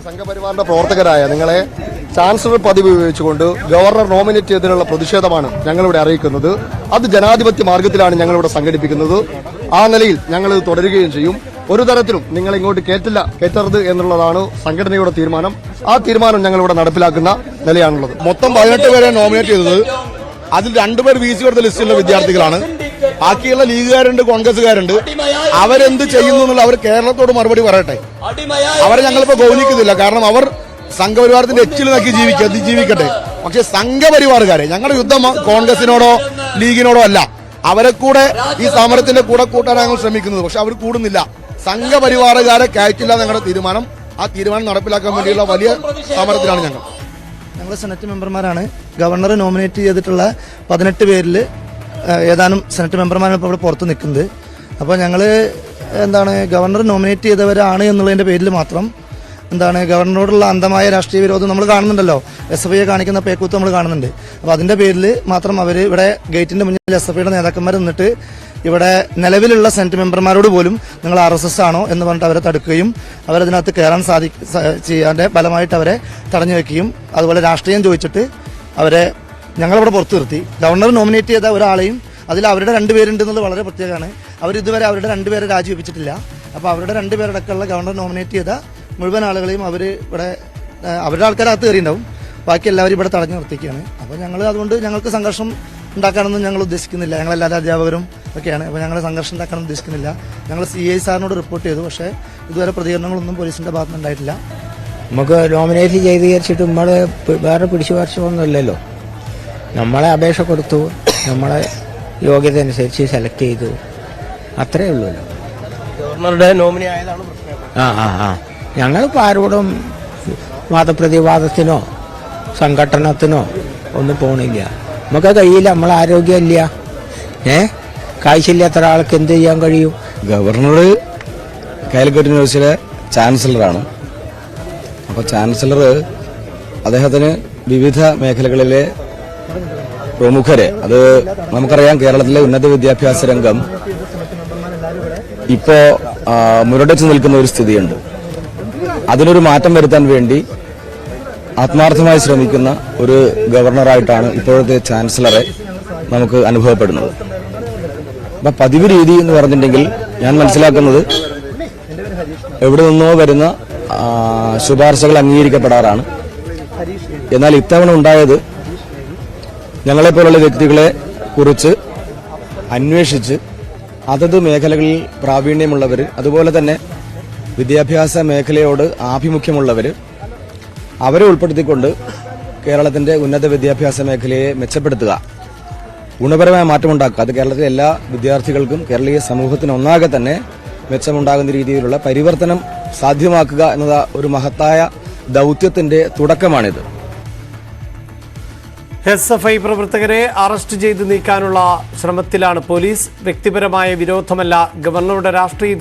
സംഘപരിവാറിന്റെ പ്രവർത്തകരായ നിങ്ങളെ ചാൻസലർ പദവി ഉപയോഗിച്ചുകൊണ്ട് ഗവർണർ നോമിനേറ്റ് ചെയ്തതിനുള്ള പ്രതിഷേധമാണ് ഞങ്ങളിവിടെ അറിയിക്കുന്നത്. അത് ജനാധിപത്യ മാർഗത്തിലാണ് ഞങ്ങളിവിടെ സംഘടിപ്പിക്കുന്നത്. ആ നിലയിൽ ഞങ്ങൾ ഇത് തുടരുകയും ചെയ്യും. ഒരു തരത്തിലും നിങ്ങൾ ഇങ്ങോട്ട് കയറ്റരുത് എന്നുള്ളതാണ് സംഘടനയുടെ തീരുമാനം. ആ തീരുമാനം ഞങ്ങളിവിടെ നടപ്പിലാക്കുന്ന നിലയാണുള്ളത്. മൊത്തം 18 പേരെ നോമിനേറ്റ് ചെയ്തത്. അതിൽ 2 പേർ VC കൊടുത്ത ലിസ്റ്റിലുള്ള വിദ്യാർത്ഥികളാണ്. ബാക്കിയുള്ള ലീഗുകാരുണ്ട്, കോൺഗ്രസുകാരുണ്ട്. അവരെന്ത് ചെയ്യുന്നു എന്നുള്ള അവർ കേരളത്തോട് മറുപടി പറയട്ടെ. അവരെ ഞങ്ങളിപ്പോ ഗൗനിക്കുന്നില്ല. കാരണം അവർ സംഘപരിവാരത്തിന്റെ എച്ചിൽ നോക്കി ജീവിക്കട്ടെ. പക്ഷെ സംഘപരിവാറുകാരെ ഞങ്ങളുടെ യുദ്ധം കോൺഗ്രസിനോടോ ലീഗിനോടോ അല്ല. അവരെ കൂടെ ഈ സമരത്തിന്റെ കൂടെ കൂട്ടാനാണ് ഞങ്ങൾ ശ്രമിക്കുന്നത്. പക്ഷെ അവർ കൂടുന്നില്ല. സംഘപരിവാറുകാരെ കയറ്റില്ല ഞങ്ങളുടെ തീരുമാനം. ആ തീരുമാനം നടപ്പിലാക്കാൻ വേണ്ടിയുള്ള വലിയ സമരത്തിലാണ് ഞങ്ങൾ. സെനറ്റ് മെമ്പർമാരാണ്. ഗവർണർ നോമിനേറ്റ് ചെയ്തിട്ടുള്ള 18 പേരിൽ ഏതാനും സെനറ്റ് മെമ്പർമാരാണ് ഇപ്പോൾ ഇവിടെ പുറത്ത് നിൽക്കുന്നത്. അപ്പോൾ ഞങ്ങൾ ഗവർണർ നോമിനേറ്റ് ചെയ്തവരാണ് എന്നുള്ളതിൻ്റെ പേരിൽ മാത്രം ഗവർണറോടുള്ള അന്ധമായ രാഷ്ട്രീയ വിരോധം നമ്മൾ കാണുന്നുണ്ടല്ലോ. SFI കാണിക്കുന്ന പേക്കൂത്ത് നമ്മൾ കാണുന്നുണ്ട്. അപ്പോൾ അതിൻ്റെ പേരിൽ മാത്രം അവർ ഇവിടെ ഗേറ്റിൻ്റെ മുന്നിൽ SFIയുടെ നേതാക്കന്മാർ നിന്നിട്ട് ഇവിടെ നിലവിലുള്ള സെനറ്റ് മെമ്പർമാരോട് പോലും നിങ്ങൾ RSS ആണോ എന്ന് പറഞ്ഞിട്ട് അവരെ തടുക്കുകയും അവരതിനകത്ത് കയറാൻ ചെയ്യാൻ്റെ ഫലമായിട്ട് അവരെ തടഞ്ഞു വെക്കുകയും അതുപോലെ രാഷ്ട്രീയം ചോദിച്ചിട്ട് അവരെ ഞങ്ങളിവിടെ പുറത്തു നിർത്തി. ഗവർണർ നോമിനേറ്റ് ചെയ്ത ഒരാളെയും അതിൽ അവരുടെ 2 പേരുണ്ടെന്നുള്ളത് വളരെ പ്രത്യേകമാണ്. അവരിതുവരെ അവരുടെ 2 പേരെ രാജിവെപ്പിച്ചിട്ടില്ല. അപ്പോൾ അവരുടെ 2 പേരടക്കമുള്ള ഗവർണർ നോമിനേറ്റ് ചെയ്ത മുഴുവൻ ആളുകളെയും അവർ ഇവിടെ അവരുടെ ആൾക്കാരകത്ത് കയറിയിട്ടുണ്ടാവും. ബാക്കി എല്ലാവരും ഇവിടെ തടഞ്ഞു നിർത്തിക്കുകയാണ്. അപ്പോൾ അതുകൊണ്ട് ഞങ്ങൾക്ക് സംഘർഷം ഉണ്ടാക്കാനൊന്നും ഞങ്ങൾ ഉദ്ദേശിക്കുന്നില്ല. ഞങ്ങളെല്ലാവരും അധ്യാപകരും ഒക്കെയാണ്. അപ്പോൾ ഞങ്ങൾ സംഘർഷം ഉണ്ടാക്കാനൊന്നും ഉദ്ദേശിക്കുന്നില്ല. ഞങ്ങൾ CI സാറിനോട് റിപ്പോർട്ട് ചെയ്തു. പക്ഷേ ഇതുവരെ പ്രതികരണങ്ങളൊന്നും പോലീസിൻ്റെ ഭാഗത്തുനിന്ന് ഉണ്ടായിട്ടില്ല. നമുക്ക് നോമിനേറ്റ് ചെയ്ത് വിചാരിച്ചിട്ട് നമ്മൾ വേറെ പിടിച്ചുപറിച്ചൊന്നുമില്ലല്ലോ. നമ്മളെ അപേക്ഷ കൊടുത്തു, നമ്മളെ യോഗ്യത അനുസരിച്ച് സെലക്ട് ചെയ്തു, അത്രേ ഉള്ളൂല്ലോ. ഗവർണറുടെ നോമിനി ആയതാണ് പ്രശ്നം. ഞങ്ങളിപ്പോൾ ആരോടും വാദപ്രതിവാദത്തിനോ സംഘടനത്തിനോ ഒന്നും പോണില്ല. നമുക്ക് കഴിയില്ല, നമ്മളെ ആരോഗ്യമില്ല. കാഴ്ചയില്ലാത്ത ഒരാൾക്ക് എന്ത് ചെയ്യാൻ കഴിയും? ഗവർണർ കാലിക്കറ്റ് യൂണിവേഴ്സിറ്റിയിലെ ചാൻസലറാണ്. അപ്പോൾ ചാൻസലർ അദ്ദേഹത്തിന് വിവിധ മേഖലകളിലെ പ്രമുഖരെ, അത് നമുക്കറിയാം, കേരളത്തിലെ ഉന്നത വിദ്യാഭ്യാസ രംഗം ഇപ്പോ മുരടിച്ചു നിൽക്കുന്ന ഒരു സ്ഥിതിയുണ്ട്. അതിനൊരു മാറ്റം വരുത്താൻ വേണ്ടി ആത്മാർത്ഥമായി ശ്രമിക്കുന്ന ഒരു ഗവർണറായിട്ടാണ് ഇപ്പോഴത്തെ ചാൻസലറെ നമുക്ക് അനുഭവപ്പെടുന്നത്. അപ്പം പതിവ് രീതി എന്ന് പറഞ്ഞിട്ടുണ്ടെങ്കിൽ ഞാൻ മനസ്സിലാക്കുന്നത് എവിടെ നിന്നോ വരുന്ന ശുപാർശകൾ അംഗീകരിക്കപ്പെടാറാണ്. എന്നാൽ ഇത്തവണ ഉണ്ടായത് ഞങ്ങളെപ്പോലുള്ള വ്യക്തികളെ കുറിച്ച് അന്വേഷിച്ച് അതത് മേഖലകളിൽ പ്രാവീണ്യമുള്ളവർ, അതുപോലെ തന്നെ വിദ്യാഭ്യാസ മേഖലയോട് ആഭിമുഖ്യമുള്ളവർ, അവരെ ഉൾപ്പെടുത്തിക്കൊണ്ട് കേരളത്തിന്റെ ഉന്നത വിദ്യാഭ്യാസ മേഖലയെ മെച്ചപ്പെടുത്തുക, ഗുണപരമായ മാറ്റമുണ്ടാക്കുക, അത് കേരളത്തിലെ എല്ലാ വിദ്യാർത്ഥികൾക്കും കേരളീയ സമൂഹത്തിന് ഒന്നാകെ തന്നെ മെച്ചമുണ്ടാകുന്ന രീതിയിലുള്ള പരിവർത്തനം സാധ്യമാക്കുക എന്നത് ഒരു മഹത്തായ ദൗത്യത്തിന്റെ തുടക്കമാണിത്. SFI പ്രവർത്തകരെ അറസ്റ്റ് ചെയ്ത് നീക്കാനുള്ള ശ്രമത്തിലാണ് പോലീസ്. വ്യക്തിപരമായ വിരോധമല്ല, ഗവർണറുടെ രാഷ്ട്രീയ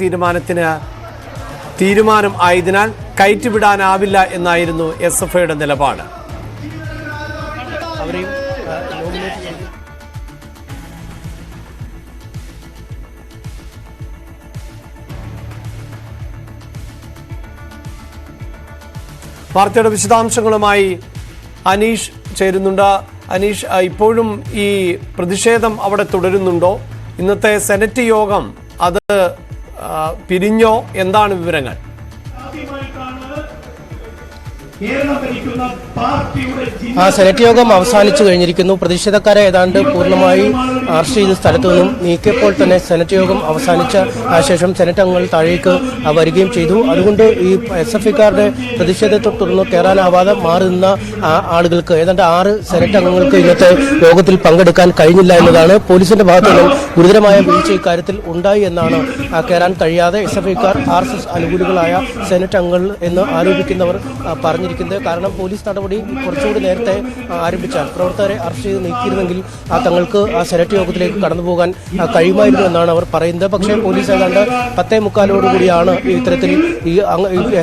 തീരുമാനം ആയതിനാൽ കയറ്റിവിടാനാവില്ല എന്നായിരുന്നു SFIയുടെ നിലപാട്. വാർത്തയുടെ വിശദാംശങ്ങളുമായി അനീഷ് ചേരുന്നുണ്ട്. അനീഷ്, ഇപ്പോഴും ഈ പ്രതിഷേധം അവിടെ തുടരുന്നുണ്ടോ? ഇന്നത്തെ സെനറ്റ് യോഗം അത് പിരിഞ്ഞോ? എന്താണ് വിവരങ്ങൾ? സെനറ്റ് യോഗം അവസാനിച്ചു കഴിഞ്ഞിരിക്കുന്നു. പ്രതിഷേധക്കാരെ ഏതാണ്ട് പൂർണ്ണമായി അറസ്റ്റ് ചെയ്ത സ്ഥലത്തു നിന്നും നീക്കിയപ്പോൾ തന്നെ സെനറ്റ് യോഗം അവസാനിച്ച ശേഷം സെനറ്റ് അംഗങ്ങൾ താഴേക്ക് വരികയും ചെയ്തു. അതുകൊണ്ട് ഈ SFIക്കാരുടെ പ്രതിഷേധത്തെ തുടർന്ന് കയറാനാവാതെ മാറി നിന്ന ആളുകൾക്ക്, ഏതാണ്ട് 6 സെനറ്റ് അംഗങ്ങൾക്ക് ഇന്നത്തെ യോഗത്തിൽ പങ്കെടുക്കാൻ കഴിഞ്ഞില്ല എന്നതാണ്. പോലീസിന്റെ ഭാഗത്തു നിന്നും ഗുരുതരമായ വീഴ്ച ഇക്കാര്യത്തിൽ ഉണ്ടായി എന്നാണ് കയറാൻ കഴിയാതെ SFIക്കാർ RSS അനുകൂലികളായ സെനറ്റ് അംഗങ്ങൾ എന്ന് ആരോപിക്കുന്നവർ പറഞ്ഞു പറഞ്ഞിരിക്കുന്നത്. കാരണം പോലീസ് നടപടി കുറച്ചുകൂടി നേരത്തെ ആരംഭിച്ചാൽ പ്രവർത്തകരെ അറസ്റ്റ് ചെയ്ത് നീക്കിയിരുന്നെങ്കിൽ തങ്ങൾക്ക് ആ സെനറ്റ് യോഗത്തിലേക്ക് കടന്നുപോകാൻ കഴിയുമായിരുന്നു എന്നാണ് അവർ പറയുന്നത്. പക്ഷേ പോലീസ് ഏതാണ്ട് 10:45 ഇത്തരത്തിൽ ഈ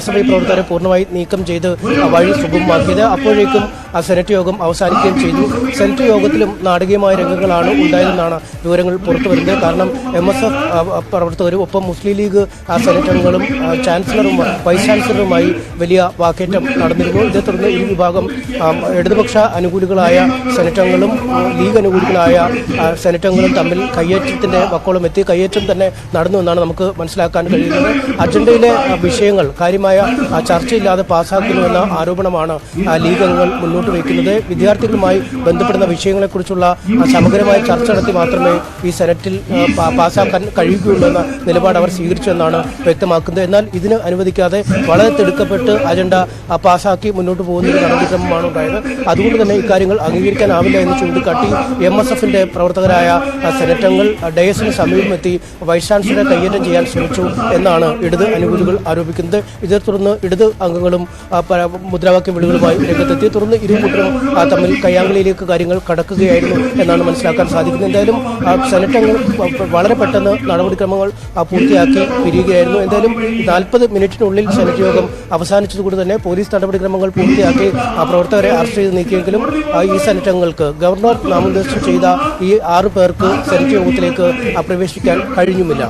SFI പ്രവർത്തകരെ പൂർണ്ണമായി നീക്കം ചെയ്ത് വഴി സുഗമമാക്കിയത്. അപ്പോഴേക്കും ആ സെനറ്റ് യോഗം അവസാനിക്കുകയും ചെയ്തു. സെനറ്റ് യോഗത്തിലും നാടകീയമായ രംഗങ്ങളാണ് ഉണ്ടായതെന്നാണ് വിവരങ്ങൾ പുറത്തു വരുന്നത്. കാരണം MSF പ്രവർത്തകരും ഒപ്പം മുസ്ലിം ലീഗ് സെനറ്റ് അംഗങ്ങളും ചാൻസലറും വൈസ് ചാൻസലറുമായി വലിയ വാക്കേറ്റം നടന്നിരുന്നു. ഇതേ തുടർന്ന് ഈ വിഭാഗം ഇടതുപക്ഷ അനുകൂലികളായ സെനറ്റ് അംഗങ്ങളും ലീഗ് അനുകൂലികളായ സെനറ്റ് അംഗങ്ങളും തമ്മിൽ കയ്യേറ്റത്തിന്റെ വക്കോളം എത്തി. കയ്യേറ്റം തന്നെ നടന്നു എന്നാണ് നമുക്ക് മനസ്സിലാക്കാൻ കഴിയുന്നത്. അജണ്ടയിലെ വിഷയങ്ങൾ കാര്യമായ ചർച്ചയില്ലാതെ പാസ്സാക്കുന്നുവെന്ന ആരോപണമാണ് ലീഗ് അംഗങ്ങൾ മുന്നോട്ട് വയ്ക്കുന്നത്. വിദ്യാർത്ഥികളുമായി ബന്ധപ്പെടുന്ന വിഷയങ്ങളെക്കുറിച്ചുള്ള സമഗ്രമായ ചർച്ച നടത്തി മാത്രമേ ഈ സെനറ്റിൽ പാസ്സാക്കാൻ കഴിയുകയുള്ളൂ എന്ന നിലപാട് അവർ സ്വീകരിച്ചു എന്നാണ് വ്യക്തമാക്കുന്നത്. എന്നാൽ ഇതിന് അനുവദിക്കാതെ വളരെ തിടുക്കപ്പെട്ട് അജണ്ട പാസ്സാക്കി മുന്നോട്ട് പോകുന്ന ഒരു നടപടിക്രമമാണ് ഉണ്ടായത്. അതുകൊണ്ട് തന്നെ ഇക്കാര്യങ്ങൾ അംഗീകരിക്കാനാവില്ല എന്ന് ചൂണ്ടിക്കാട്ടി MSFന്റെ പ്രവർത്തകരായ സെനറ്റ് അംഗങ്ങൾ ഡയസിന് സമീപമെത്തി വൈസ് ചാൻസലറെ കയ്യേറ്റം ചെയ്യാൻ ശ്രമിച്ചു എന്നാണ് ഇടത് അനുകൂലികൾ ആരോപിക്കുന്നത്. ഇതേ തുടർന്ന് ഇടത് അംഗങ്ങളും മുദ്രാവാക്യ വിളികളുമായി രംഗത്തെത്തി. തുടർന്ന് ഇരുകൂട്ടരും തമ്മിൽ കയ്യാങ്കളിയിലേക്ക് കാര്യങ്ങൾ കടക്കുകയായിരുന്നു എന്നാണ് മനസ്സിലാക്കാൻ സാധിക്കുന്നത്. എന്തായാലും സെനറ്റ് അംഗങ്ങൾ വളരെ പെട്ടെന്ന് നടപടിക്രമങ്ങൾ പൂർത്തിയാക്കി പിരിയുകയായിരുന്നു. എന്തായാലും 40 മിനിറ്റിനുള്ളിൽ സെനറ്റ് യോഗം അവസാനിച്ചതുകൊണ്ട് തന്നെ പോലീസ് നടപടിക്രമങ്ങൾ പൂർത്തിയാക്കി പ്രവർത്തകരെ അറസ്റ്റ് ചെയ്ത് നീക്കിയെങ്കിലും ഈ സെനറ്റ് അംഗങ്ങൾക്ക് ഗവർണർ നാമനിർദ്ദേശം ചെയ്ത ഈ 6 പേർക്ക് സെനറ്റ് യോഗത്തിലേക്ക് പ്രവേശിക്കാൻ കഴിഞ്ഞുമില്ല.